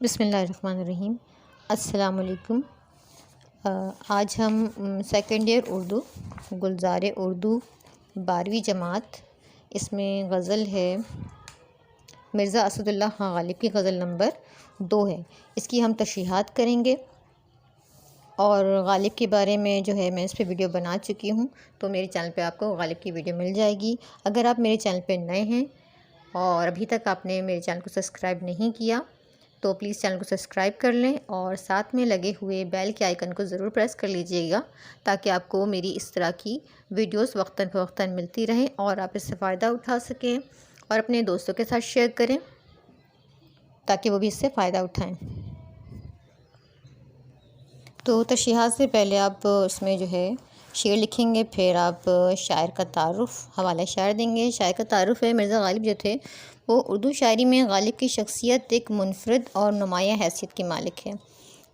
بسم اللہ الرحمن الرحیم۔ السلام علیکم۔ آج ہم سیکنڈ ایئر اردو گلزار اردو 12ویں جماعت، اس میں غزل ہے مرزا اسد اللہ خان غالب کی غزل نمبر 2 ہے۔ اس کی ہم تشریحات کریں گے، اور غالب کے بارے میں جو ہے میں اس پہ ویڈیو بنا چکی ہوں، تو میرے چینل پہ آپ کو غالب کی ویڈیو مل جائے گی۔ اگر آپ میرے چینل پہ نئے ہیں اور ابھی تک آپ نے میرے چینل کو سبسکرائب نہیں کیا تو پلیز چینل کو سبسکرائب کر لیں، اور ساتھ میں لگے ہوئے بیل کے آئیکن کو ضرور پریس کر لیجئے گا، تاکہ آپ کو میری اس طرح کی ویڈیوز وقتاً فوقتاً ملتی رہیں اور آپ اس سے فائدہ اٹھا سکیں، اور اپنے دوستوں کے ساتھ شیئر کریں تاکہ وہ بھی اس سے فائدہ اٹھائیں۔ تو تشریحات سے پہلے آپ اس میں جو ہے شعر لکھیں گے، پھر آپ شاعر کا تعارف، حوالہ شاعر دیں گے۔ شاعر کا تعارف ہے، مرزا غالب جو تھے وہ اردو شاعری میں غالب کی شخصیت ایک منفرد اور نمایاں حیثیت کی مالک ہے،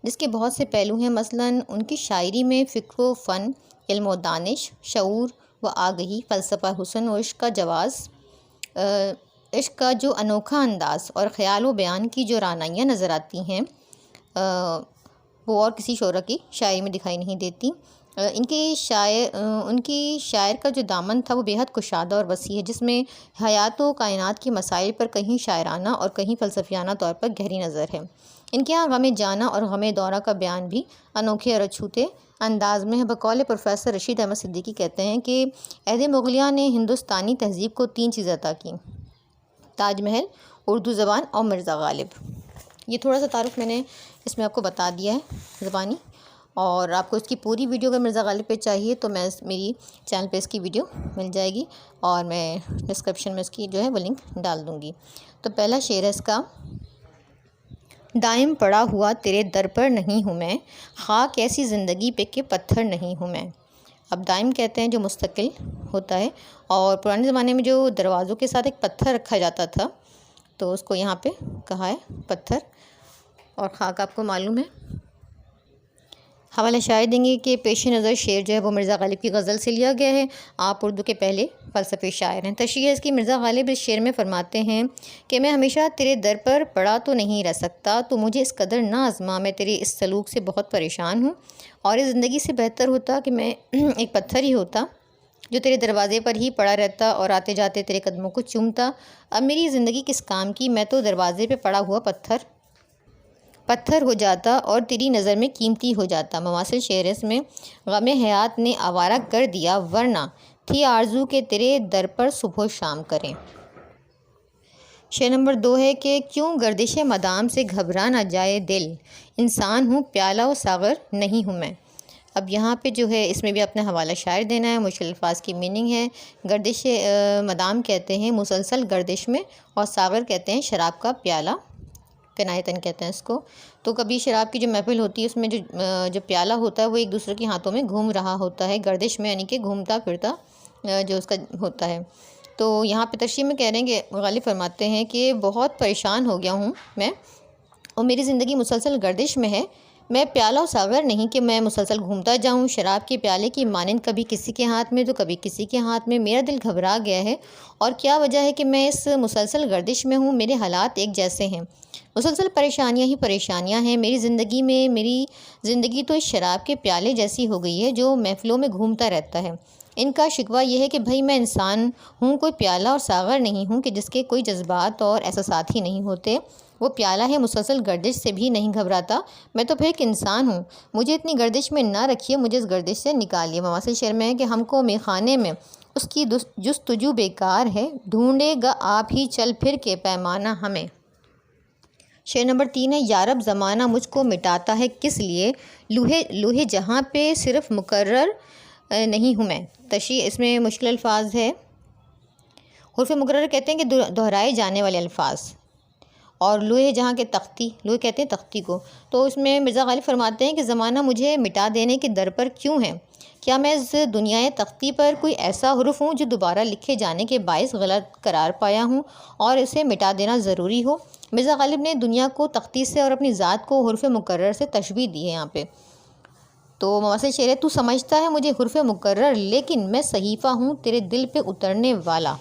جس کے بہت سے پہلو ہیں۔ مثلاً ان کی شاعری میں فکر و فن، علم و دانش، شعور و آگہی، فلسفہ، حسن و عشق کا جواز، عشق کا جو انوکھا انداز اور خیال و بیان کی جو رعنائیاں نظر آتی ہیں، وہ اور کسی شعرا کی شاعری میں دکھائی نہیں دیتی۔ ان کی شاعر کا جو دامن تھا وہ بے حد کشادہ اور وسیع ہے، جس میں حیات و کائنات کے مسائل پر کہیں شاعرانہ اور کہیں فلسفیانہ طور پر گہری نظر ہے۔ ان کے ہاں غم جانہ اور غم دورہ کا بیان بھی انوکھے اور اچھوتے انداز میں ہے۔ بقول پروفیسر رشید احمد صدیقی کہتے ہیں کہ عہد مغلیہ نے ہندوستانی تہذیب کو 3 چیزیں عطا کی: تاج محل، اردو زبان اور مرزا غالب۔ یہ تھوڑا سا تعارف میں نے اس میں آپ کو بتا دیا ہے زبانی، اور آپ کو اس کی پوری ویڈیو اگر مرزا غالب پہ چاہیے تو میری چینل پہ اس کی ویڈیو مل جائے گی، اور میں ڈسکرپشن میں اس کی جو ہے وہ لنک ڈال دوں گی۔ تو پہلا شعر ہے اس کا: دائم پڑا ہوا تیرے در پر نہیں ہوں میں، خاک ایسی زندگی پہ کہ پتھر نہیں ہوں میں۔ اب دائم کہتے ہیں جو مستقل ہوتا ہے، اور پرانے زمانے میں جو دروازوں کے ساتھ ایک پتھر رکھا جاتا تھا تو اس کو یہاں پہ کہا ہے پتھر، اور خاک آپ کو معلوم ہے۔ حوالہ شاعر دیں گے کہ پیش نظر شعر جو ہے وہ مرزا غالب کی غزل سے لیا گیا ہے۔ آپ اردو کے پہلے فلسفی شاعر ہیں۔ تشریح اس کی: مرزا غالب اس شعر میں فرماتے ہیں کہ میں ہمیشہ تیرے در پر پڑا تو نہیں رہ سکتا، تو مجھے اس قدر نہ آزما، میں تیرے اس سلوک سے بہت پریشان ہوں، اور اس زندگی سے بہتر ہوتا کہ میں ایک پتھر ہی ہوتا جو تیرے دروازے پر ہی پڑا رہتا اور آتے جاتے تیرے قدموں کو چومتا۔ اب میری زندگی کس کام کی، میں تو دروازے پہ پڑا ہوا پتھر ہو جاتا اور تیری نظر میں قیمتی ہو جاتا۔ مواصل شعر اس میں: غم حیات نے آوارہ کر دیا، ورنہ تھی آرزو کہ تیرے در پر صبح و شام کریں۔ شعر نمبر 2 ہے کہ کیوں گردش مدام سے گھبرا نہ جائے دل، انسان ہوں پیالہ و ساغر نہیں ہوں میں۔ اب یہاں پہ جو ہے اس میں بھی اپنا حوالہ شاعر دینا ہے۔ مشکل الفاظ کی میننگ ہے: گردش مدام کہتے ہیں مسلسل گردش میں، اور ساغر کہتے ہیں شراب کا پیالہ، کنایتاً کہتے ہیں اس کو۔ تو کبھی شراب کی جو محفل ہوتی ہے اس میں جو پیالہ ہوتا ہے وہ ایک دوسرے کے ہاتھوں میں گھوم رہا ہوتا ہے، گردش میں یعنی کہ گھومتا پھرتا جو اس کا ہوتا ہے۔ تو یہاں پہ تشریح میں کہہ رہے ہیں کہ غالب فرماتے ہیں کہ بہت پریشان ہو گیا ہوں میں، اور میری زندگی مسلسل گردش میں ہے، میں پیالہ و ساغر نہیں کہ میں مسلسل گھومتا جاؤں، شراب کے پیالے کی مانند کبھی کسی کے ہاتھ میں تو کبھی کسی کے ہاتھ میں۔ میرا دل گھبرا گیا ہے، اور کیا وجہ ہے کہ میں اس مسلسل گردش میں ہوں، میرے حالات ایک جیسے ہیں، مسلسل پریشانیاں ہی پریشانیاں ہیں میری زندگی میں۔ میری زندگی تو اس شراب کے پیالے جیسی ہو گئی ہے جو محفلوں میں گھومتا رہتا ہے۔ ان کا شکوہ یہ ہے کہ بھئی میں انسان ہوں، کوئی پیالہ اور ساغر نہیں ہوں کہ جس کے کوئی جذبات اور احساسات ہی نہیں ہوتے۔ وہ پیالہ ہے، مسلسل گردش سے بھی نہیں گھبراتا، میں تو پھر ایک انسان ہوں، مجھے اتنی گردش میں نہ رکھیے، مجھے اس گردش سے نکالیے۔ مواصل شعر میں ہے کہ ہم کو میخانے میں اس کی جستجو بیکار ہے، ڈھونڈے گا آپ ہی چل پھر کے پیمانہ ہمیں۔ شعر نمبر 3 ہے: یارب زمانہ مجھ کو مٹاتا ہے کس لیے، لوہے جہاں پہ صرف مقرر نہیں ہوں میں۔ تشریح اس میں مشکل الفاظ ہے۔ حروف مقرر کہتے ہیں کہ دہرائے جانے والے الفاظ، اور لوہے جہاں کے تختی، لوہے کہتے ہیں تختی کو۔ تو اس میں مرزا غالب فرماتے ہیں کہ زمانہ مجھے مٹا دینے کے در پر کیوں ہے، کیا میں اس دنیا تختی پر کوئی ایسا حرف ہوں جو دوبارہ لکھے جانے کے باعث غلط قرار پایا ہوں اور اسے مٹا دینا ضروری ہو۔ مرزا غالب نے دنیا کو تختی سے اور اپنی ذات کو حرف مقرر سے تشبیہ دی ہے یہاں پہ۔ تو مواصل شعر ہے: تو سمجھتا ہے مجھے حرف مقرر، لیکن میں صحیفہ ہوں تیرے دل پہ اترنے والا۔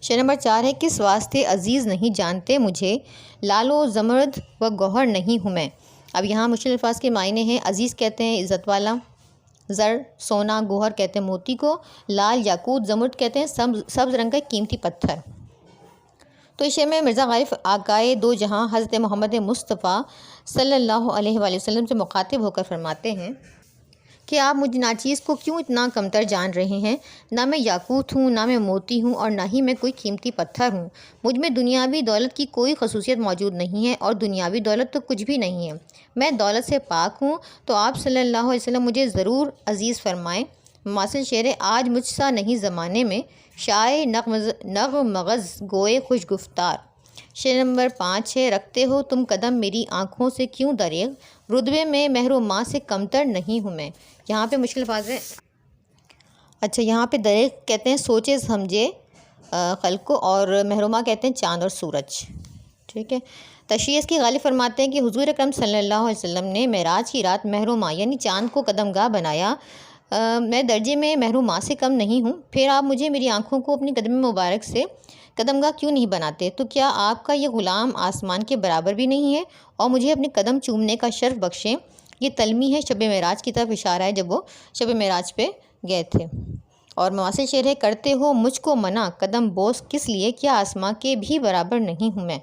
شعر نمبر 4 ہے کس واسطے عزیز نہیں جانتے مجھے، لال و زمرد و گوہر نہیں ہوں میں۔ اب یہاں مشکل الفاظ کے معنی ہیں۔ عزیز کہتے ہیں عزت والا، زر سونا، گوہر کہتے ہیں موتی کو، لال یاقوت، زمرد کہتے ہیں سبز رنگ کا قیمتی پتھر۔ تو اس شعر میں مرزا غالب آقائے دو جہاں حضرت محمد مصطفیٰ صلی اللہ علیہ وآلہ وسلم سے مخاطب ہو کر فرماتے ہیں کہ آپ مجھ ناچیز کو کیوں اتنا کمتر جان رہے ہیں؟ نہ میں یاقوت ہوں، نہ میں موتی ہوں، اور نہ ہی میں کوئی قیمتی پتھر ہوں۔ مجھ میں دنیاوی دولت کی کوئی خصوصیت موجود نہیں ہے، اور دنیاوی دولت تو کچھ بھی نہیں ہے۔ میں دولت سے پاک ہوں، تو آپ صلی اللہ علیہ وسلم مجھے ضرور عزیز فرمائیں۔ مماثل شعر آج مجھ سا نہیں زمانے میں، شاعر نغم مغز گوئے خوش گفتار۔ شعر نمبر 5 ہے رکھتے ہو تم قدم میری آنکھوں سے کیوں دریغ، رتبے میں مہر و ماں سے کمتر نہیں ہوں میں۔ یہاں پہ مشکل الفاظ ہے۔ اچھا، یہاں پہ دریغ کہتے ہیں سوچے سمجھے خلق کو، اور مہر و ماں کہتے ہیں چاند اور سورج۔ ٹھیک ہے۔ تشریح اس کی غالب فرماتے ہیں کہ حضور اکرم صلی اللہ علیہ وسلم نے معراج کی رات مہر و ماں یعنی چاند کو قدم گاہ بنایا۔ میں درجے میں مہر و ماں سے کم نہیں ہوں، پھر آپ مجھے میری آنکھوں کو اپنی قدم مبارک سے قدم گاہ کیوں نہیں بناتے؟ تو کیا آپ کا یہ غلام آسمان کے برابر بھی نہیں ہے اور مجھے اپنے قدم چومنے کا شرف بخشیں؟ یہ تلمی ہے شب معراج کی طرف اشارہ ہے جب وہ شب معراج پہ گئے تھے۔ اور مواصل شعر ہے کرتے ہو مجھ کو منع قدم بوس کس لیے، کیا آسماں کے بھی برابر نہیں ہوں میں۔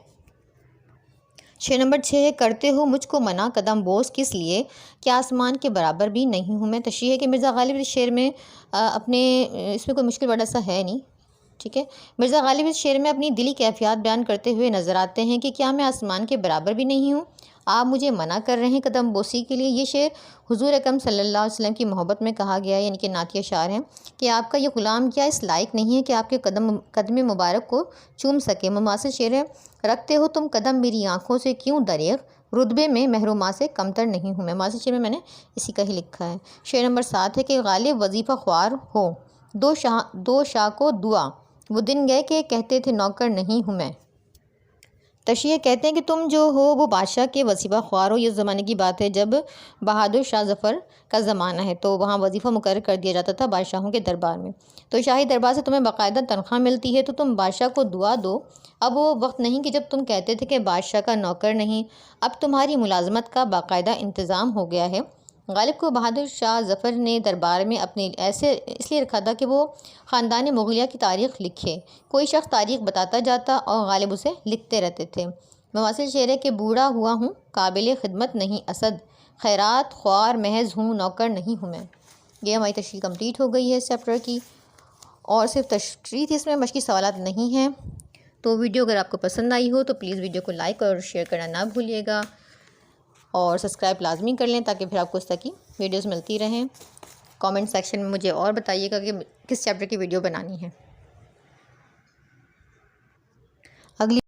شعر نمبر 6 ہے کرتے ہو مجھ کو منع قدم بوس کس لیے، کیا آسمان کے برابر بھی نہیں ہوں میں۔ تشریح ہے کہ مرزا غالب اس شعر میں اس میں کوئی مشکل ورڈ ایسا ہے نہیں۔ ٹھیک ہے۔ مرزا غالب اس شعر میں اپنی دلی کیفیات بیان کرتے ہوئے نظر آتے ہیں کہ کیا میں آسمان کے برابر بھی نہیں ہوں، آپ مجھے منع کر رہے ہیں قدم بوسی کے لیے۔ یہ شعر حضور اکرم صلی اللہ علیہ وسلم کی محبت میں کہا گیا ہے، یعنی کہ نعتیہ اشعار ہیں کہ آپ کا یہ غلام کیا اس لائق نہیں ہے کہ آپ کے قدم مبارک کو چوم سکے۔ مماثل شعر ہے رکھتے ہو تم قدم میری آنکھوں سے کیوں دریغ، رتبے میں مہر و ماں سے کمتر نہیں ہوں میں۔ مماثل شعر میں نے اسی کا ہی لکھا ہے۔ شعر نمبر 7 ہے کہ غالب وظیفہ خوار ہو دو شاہ کو دعا، وہ دن گئے کہ کہتے تھے نوکر نہیں ہوں میں۔ تشریح کہتے ہیں کہ تم جو ہو وہ بادشاہ کے وظیفہ خوار ہو۔ یہ زمانے کی بات ہے جب بہادر شاہ ظفر کا زمانہ ہے، تو وہاں وظیفہ مقرر کر دیا جاتا تھا بادشاہوں کے دربار میں، تو شاہی دربار سے تمہیں باقاعدہ تنخواہ ملتی ہے، تو تم بادشاہ کو دعا دو۔ اب وہ وقت نہیں کہ جب تم کہتے تھے کہ بادشاہ کا نوکر نہیں، اب تمہاری ملازمت کا باقاعدہ انتظام ہو گیا ہے۔ غالب کو بہادر شاہ ظفر نے دربار میں اپنے اس لیے رکھا تھا کہ وہ خاندان مغلیہ کی تاریخ لکھے۔ کوئی شخص تاریخ بتاتا جاتا اور غالب اسے لکھتے رہتے تھے۔ مواصل شعر ہے کہ بوڑھا ہوا ہوں قابل خدمت نہیں اسد، خیرات خوار محض ہوں نوکر نہیں ہوں میں۔ یہ ہماری تشریح کمپلیٹ ہو گئی ہے اس چیپٹر کی، اور صرف تشریح تھی، اس میں مشقی سوالات نہیں ہیں۔ تو ویڈیو اگر آپ کو پسند آئی ہو تو پلیز ویڈیو کو لائک اور شیئر کرنا نہ بھولیے گا، اور سبسکرائب لازمی کر لیں تاکہ پھر آپ کو اس طرح کی ویڈیوز ملتی رہیں۔ کامنٹ سیکشن میں مجھے اور بتائیے گا کہ کس چیپٹر کی ویڈیو بنانی ہے۔ اگلی